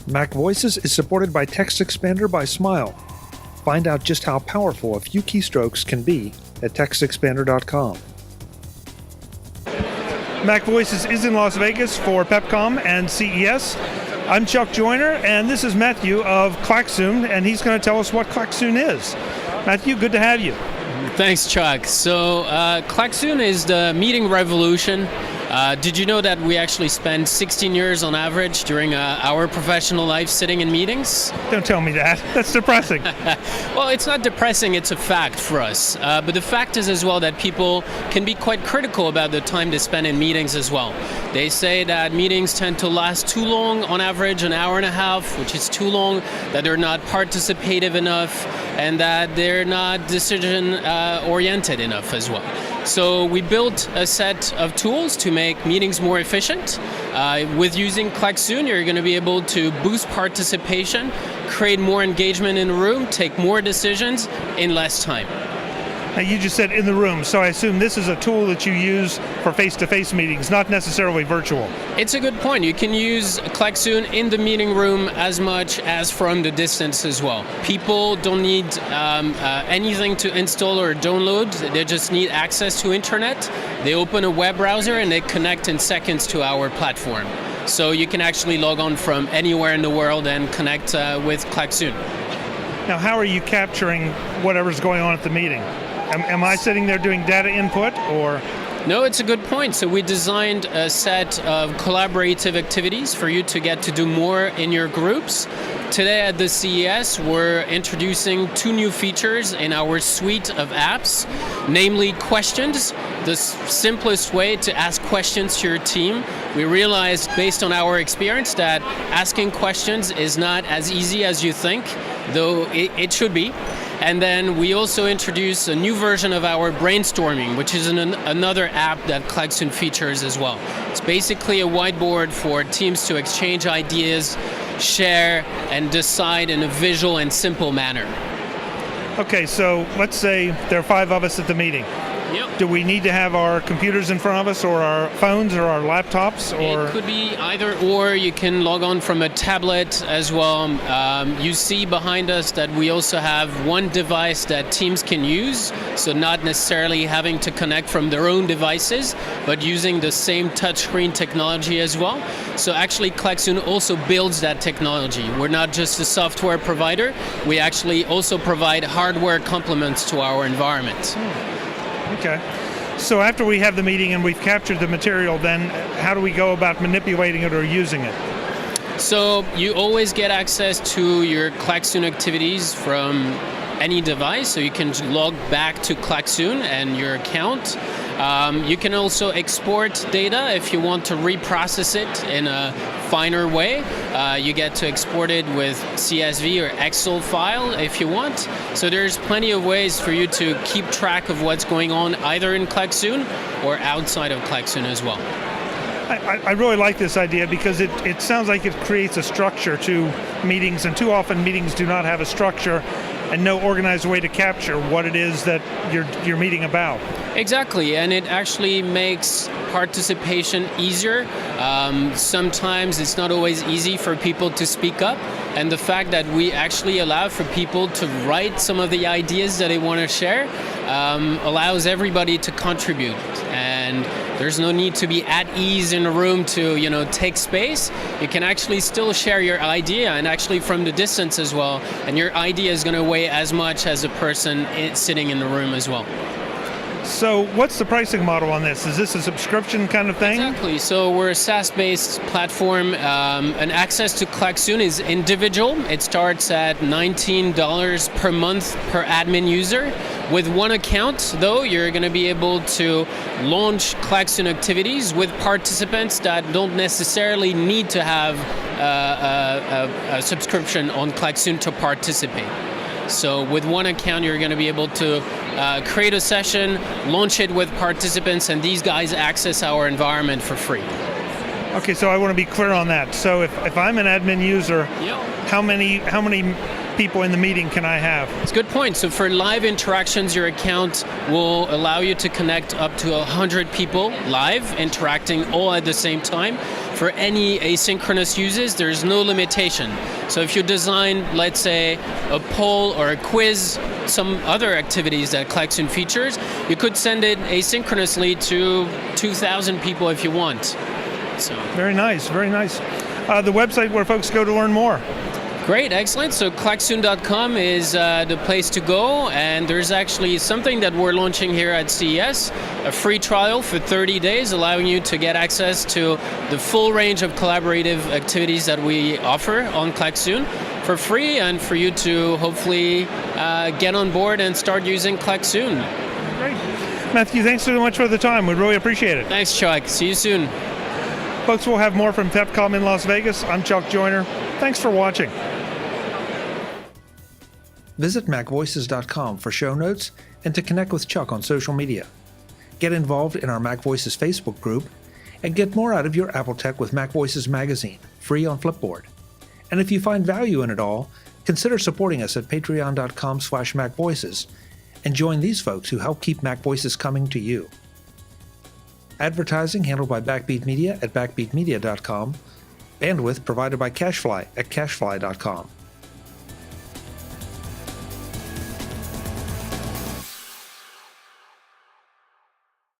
MacVoices is supported by Text Expander by Smile. Find out just how powerful a few keystrokes can be at textexpander.com. MacVoices is in Las Vegas for Pepcom and CES. I'm Chuck Joyner, and this is Matthieu of Klaxoon, and he's going to tell us what Klaxoon is. Matthieu, good to have you. Thanks, Chuck. So, Klaxoon is the meeting revolution. Did you know that we actually spend 16 years on average during our professional life sitting in meetings? Don't tell me that. That's depressing. Well, it's not depressing, it's a fact for us. But the fact is as well that people can be quite critical about the time they spend in meetings as well. They say that meetings tend to last too long, on average an hour and a half, which is too long, that they're not participative enough, and that they're not decision-oriented enough as well. So we built a set of tools to make meetings more efficient. With using Klaxoon, you're going to be able to boost participation, create more engagement in the room, take more decisions in less time. Now, you just said in the room, so I assume this is a tool that you use for face-to-face meetings, not necessarily virtual. It's a good point. You can use Klaxoon in the meeting room as much as from the distance as well. People don't need anything to install or download. They just need access to internet. They open a web browser and they connect in seconds to our platform. So you can actually log on from anywhere in the world and connect with Klaxoon. Now, how are you capturing whatever's going on at the meeting? Am I sitting there doing data input, or? No, it's a good point. So we designed a set of collaborative activities for you to get to do more in your groups. Today at the CES, we're introducing two new features in our suite of apps, namely questions, the simplest way to ask questions to your team. We realized, based on our experience, that asking questions is not as easy as you think, though it should be. And then we also introduced a new version of our brainstorming, which is another app that Klaxoon features as well. It's basically a whiteboard for teams to exchange ideas, share, and decide in a visual and simple manner. Okay, so let's say there are 5 of us at the meeting. Yep. Do we need to have our computers in front of us, or our phones, or our laptops? Or? It could be either or. You can log on from a tablet as well. You see behind us that we also have one device that teams can use, so not necessarily having to connect from their own devices, but using the same touchscreen technology as well. So actually, Klaxoon also builds that technology. We're not just a software provider. We actually also provide hardware complements to our environment. Okay. So after we have the meeting and we've captured the material, then how do we go about manipulating it or using it? So you always get access to your Klaxoon activities from any device, so you can log back to Klaxoon and your account. You can also export data if you want to reprocess it in a finer way. You get to export it with CSV or Excel file if you want. So there's plenty of ways for you to keep track of what's going on either in Klaxoon or outside of Klaxoon as well. I really like this idea because it sounds like it creates a structure to meetings, and too often meetings do not have a structure and no organized way to capture what it is that you're meeting about. Exactly, and it actually makes participation easier. Sometimes it's not always easy for people to speak up, and the fact that we actually allow for people to write some of the ideas that they want to share allows everybody to contribute. And there's no need to be at ease in a room to, take space. You can actually still share your idea, and actually from the distance as well, and your idea is going to weigh as much as a person sitting in the room as well. So what's the pricing model on this? Is this a subscription kind of thing? Exactly. So we're a SaaS-based platform, and access to Klaxoon is individual. It starts at $19 per month per admin user. With one account, though, you're going to be able to launch Klaxoon activities with participants that don't necessarily need to have a subscription on Klaxoon to participate. So with one account, you're going to be able to create a session, launch it with participants, and these guys access our environment for free. Okay, so I want to be clear on that. So if I'm an admin user, Yep. how many people in the meeting can I have? It's a good point. So for live interactions, your account will allow you to connect up to 100 people live, interacting all at the same time. for any asynchronous uses, there's no limitation. So if you design, let's say, a poll or a quiz, some other activities that Klaxoon features, you could send it asynchronously to 2,000 people if you want. So very nice, very nice. The website where folks go to learn more. Great, excellent. So Klaxoon.com is the place to go, and there's actually something that we're launching here at CES, a free trial for 30 days, allowing you to get access to the full range of collaborative activities that we offer on Klaxoon for free, and for you to hopefully get on board and start using Klaxoon. Great. Matthieu, thanks so much for the time. We really appreciate it. Thanks, Chuck. See you soon. Folks, we'll have more from Pepcom in Las Vegas. I'm Chuck Joyner. Thanks for watching. Visit MacVoices.com for show notes and to connect with Chuck on social media. Get involved in our MacVoices Facebook group and get more out of your Apple Tech with MacVoices magazine, free on Flipboard. And if you find value in it all, consider supporting us at patreon.com/MacVoices and join these folks who help keep MacVoices coming to you. Advertising handled by Backbeat Media at backbeatmedia.com. Bandwidth provided by CacheFly at cachefly.com.